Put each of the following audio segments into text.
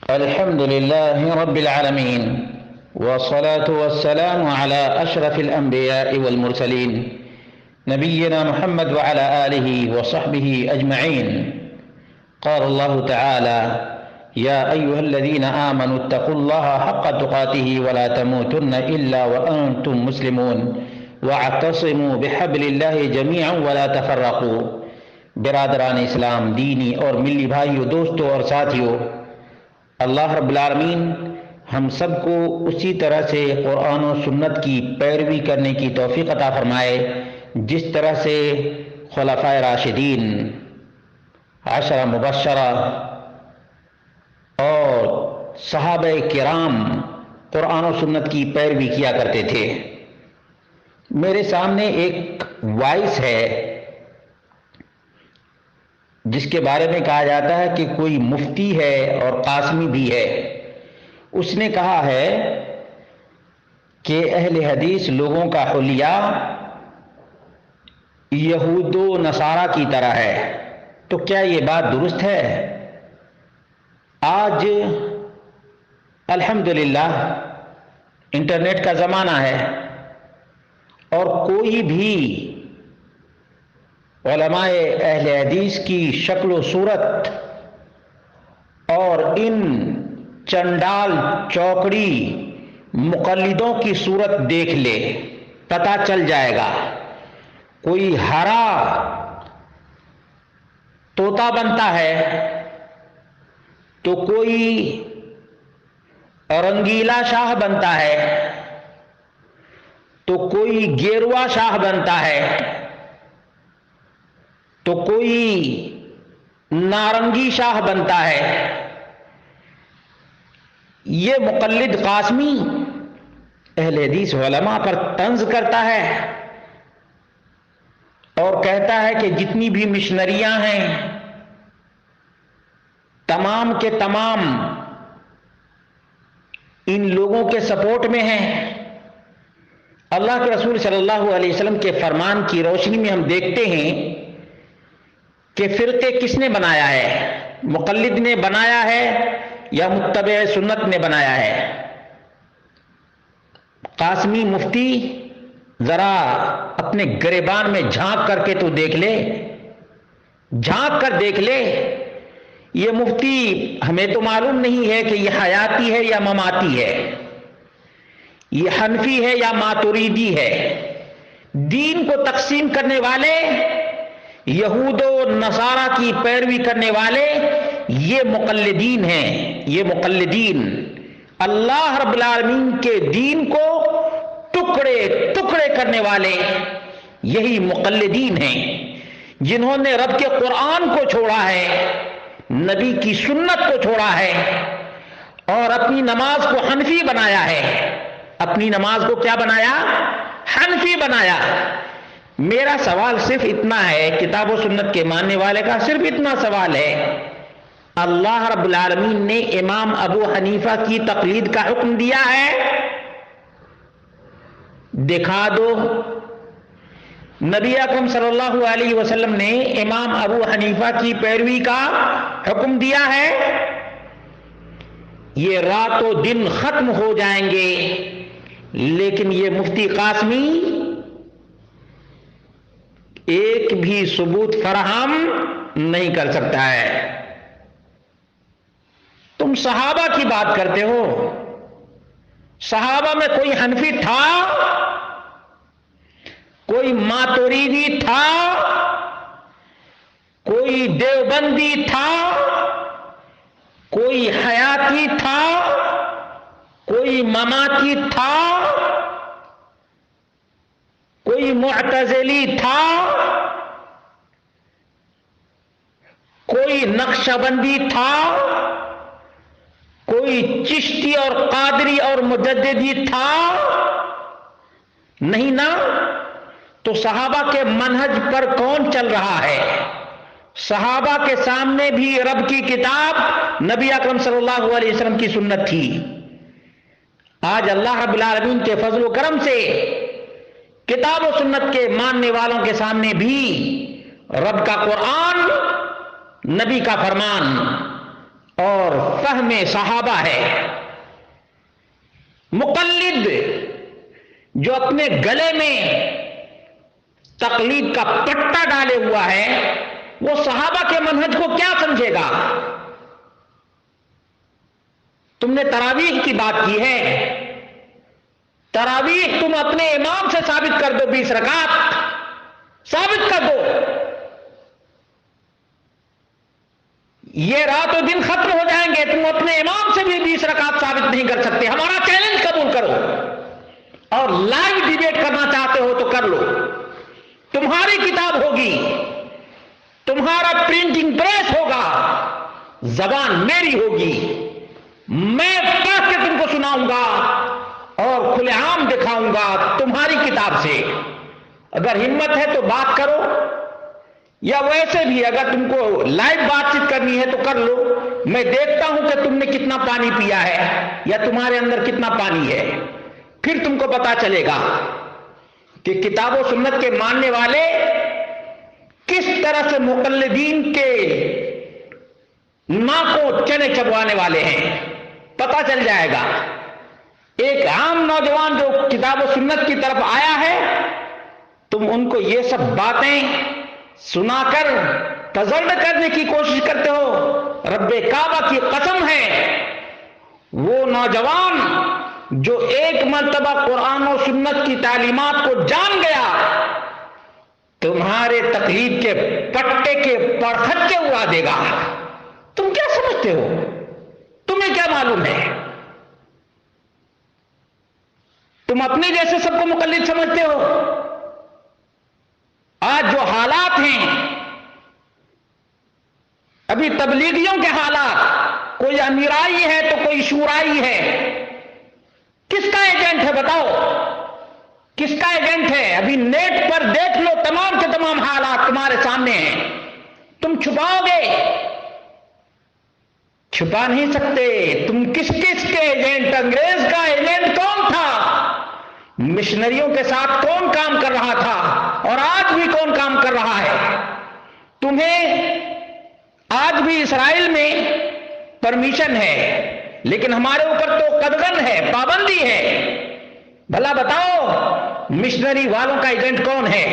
الحمد لله رب العالمين، والصلاة والسلام على أشرف الأنبياء والمرسلين نبينا محمد وعلى آله وصحبه أجمعين. قال الله تعالى: يا أيها الذين آمنوا اتقوا الله حق تقاته ولا تموتن إلا وأنتم مسلمون واعتصموا بحبل الله جميعا ولا تفرقوا. برادران اسلام، دینی اور ملی بھائیوں، دوستوں اور ساتھیوں، اللہ رب العالمین ہم سب کو اسی طرح سے قرآن و سنت کی پیروی کرنے کی توفیق عطا فرمائے جس طرح سے خلفائے راشدین، عشرہ مبشرہ اور صحابہ کرام قرآن و سنت کی پیروی کیا کرتے تھے۔ میرے سامنے ایک وائس ہے جس کے بارے میں کہا جاتا ہے کہ کوئی مفتی ہے اور قاسمی بھی ہے۔ اس نے کہا ہے کہ اہل حدیث لوگوں کا حلیہ یہود و نصارہ کی طرح ہے۔ تو کیا یہ بات درست ہے؟ آج الحمدللہ انٹرنیٹ کا زمانہ ہے اور کوئی بھی علماء اہل حدیث کی شکل و صورت اور ان چنڈال چوکڑی مقلدوں کی صورت دیکھ لے، پتہ چل جائے گا۔ کوئی ہرا طوطا بنتا ہے تو کوئی رنگیلا شاہ بنتا ہے تو کوئی گیروا شاہ بنتا ہے تو کوئی نارنگی شاہ بنتا ہے۔ یہ مقلد قاسمی اہل حدیث علماء پر طنز کرتا ہے اور کہتا ہے کہ جتنی بھی مشنریاں ہیں تمام کے تمام ان لوگوں کے سپورٹ میں ہیں۔ اللہ کے رسول صلی اللہ علیہ وسلم کے فرمان کی روشنی میں ہم دیکھتے ہیں کہ فرقے کس نے بنایا ہے؟ مقلد نے بنایا ہے یا متبع سنت نے بنایا ہے؟ قاسمی مفتی ذرا اپنے گریبان میں جھانک کر کے تو دیکھ لے، جھانک کر دیکھ لے۔ یہ مفتی ہمیں تو معلوم نہیں ہے کہ یہ حیاتی ہے یا مماتی ہے، یہ حنفی ہے یا ماتریدی ہے۔ دین کو تقسیم کرنے والے، یہود و نصارہ کی پیروی کرنے والے، یہ مقلدین ہیں۔ یہ مقلدین اللہ رب العالمین کے دین کو ٹکڑے ٹکڑے کرنے والے یہی مقلدین ہیں، جنہوں نے رب کے قرآن کو چھوڑا ہے، نبی کی سنت کو چھوڑا ہے اور اپنی نماز کو حنفی بنایا ہے۔ اپنی نماز کو کیا بنایا؟ حنفی بنایا۔ میرا سوال صرف اتنا ہے، کتاب و سنت کے ماننے والے کا صرف اتنا سوال ہے، اللہ رب العالمین نے امام ابو حنیفہ کی تقلید کا حکم دیا ہے؟ دکھا دو۔ نبی اکرم صلی اللہ علیہ وسلم نے امام ابو حنیفہ کی پیروی کا حکم دیا ہے؟ یہ رات و دن ختم ہو جائیں گے لیکن یہ مفتی قاسمی ایک بھی ثبوت فراہم نہیں کر سکتا ہے۔ تم صحابہ کی بات کرتے ہو، صحابہ میں کوئی حنفی تھا؟ کوئی ماتریدی تھا؟ کوئی دیوبندی تھا؟ کوئی حیاتی تھا؟ کوئی مماتی تھا؟ کوئی معتزلی تھا؟ کوئی نقشبندی تھا؟ کوئی چشتی اور قادری اور مجددی تھا؟ نہیں نا؟ تو صحابہ کے منہج پر کون چل رہا ہے؟ صحابہ کے سامنے بھی رب کی کتاب نبی اکرم صلی اللہ علیہ وسلم کی سنت تھی۔ آج اللہ رب العالمین کے فضل و کرم سے کتاب و سنت کے ماننے والوں کے سامنے بھی رب کا قرآن، نبی کا فرمان اور فہم صحابہ ہے. مقلد جو اپنے گلے میں تقلید کا پٹا ڈالے ہوا ہے وہ صحابہ کے منہج کو کیا سمجھے گا؟ تم نے تراویح کی بات کی ہے، تراویح تم اپنے امام سے ثابت کر دو، 20 رکعت ثابت کر دو. یہ رات و دن ختم ہو جائیں گے، تم اپنے امام سے بھی 20 رکعت ثابت نہیں کر سکتے. ہمارا چیلنج قبول کرو، اور لائیو ڈیبیٹ کرنا چاہتے ہو تو کر لو. تمہاری کتاب ہوگی، تمہارا پرنٹنگ پریس ہوگا، زبان میری ہوگی، میں پڑھ کے تم کو سناؤں گا اور کھلے عام دکھاؤں گا تمہاری کتاب سے. اگر ہمت ہے تو بات کرو، یا ویسے بھی اگر تم کو لائیو بات چیت کرنی ہے تو کر لو. میں دیکھتا ہوں کہ تم نے کتنا پانی پیا ہے یا تمہارے اندر کتنا پانی ہے، پھر تم کو پتا چلے گا کہ کتاب و سنت کے ماننے والے کس طرح سے مقلدین کے ناکوں چنے چبوانے والے ہیں. پتا چل جائے گا. ایک عام نوجوان جو کتاب و سنت کی طرف آیا ہے، تم ان کو یہ سب باتیں سنا کر تزلد کرنے کی کوشش کرتے ہو. رب کعبہ کی قسم ہے، وہ نوجوان جو ایک مرتبہ قرآن و سنت کی تعلیمات کو جان گیا، تمہارے تقلید کے پٹے کے پرخچے اڑا دے گا. تم کیا سمجھتے ہو؟ تمہیں کیا معلوم ہے؟ تم اپنے جیسے سب کو مقلد سمجھتے ہو. آج جو حالات ہیں، ابھی تبلیغیوں کے حالات، کوئی امیرائی ہے تو کوئی شورائی ہے. کس کا ایجنٹ ہے بتاؤ؟ کس کا ایجنٹ ہے؟ ابھی نیٹ پر دیکھ لو، تمام کے تمام حالات تمہارے سامنے ہیں. تم چھپاؤ گے؟ چھپا نہیں سکتے. تم کس کس کے ایجنٹ؟ انگریز کا ایجنٹ کون تھا؟ مشنریوں کے ساتھ کون کام کر رہا تھا؟ اور آج بھی کون کام کر رہا ہے؟ تمہیں آج بھی اسرائیل میں پرمیشن ہے، لیکن ہمارے اوپر تو قدغن ہے، پابندی ہے. بھلا بتاؤ مشنری والوں کا ایجنٹ کون ہے؟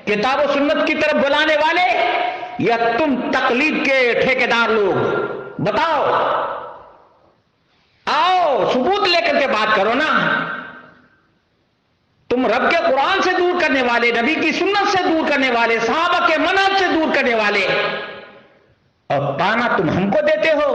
کتاب و سنت کی طرف بلانے والے یا تم تقلید کے ٹھیکیدار لوگ؟ بتاؤ. آؤ ثبوت لے کر کے بات کرو نا. تم رب کے قرآن سے دور کرنے والے، نبی کی سنت سے دور کرنے والے، صحابہ کے منہج سے دور کرنے والے، اور پانا تم ہم کو دیتے ہو.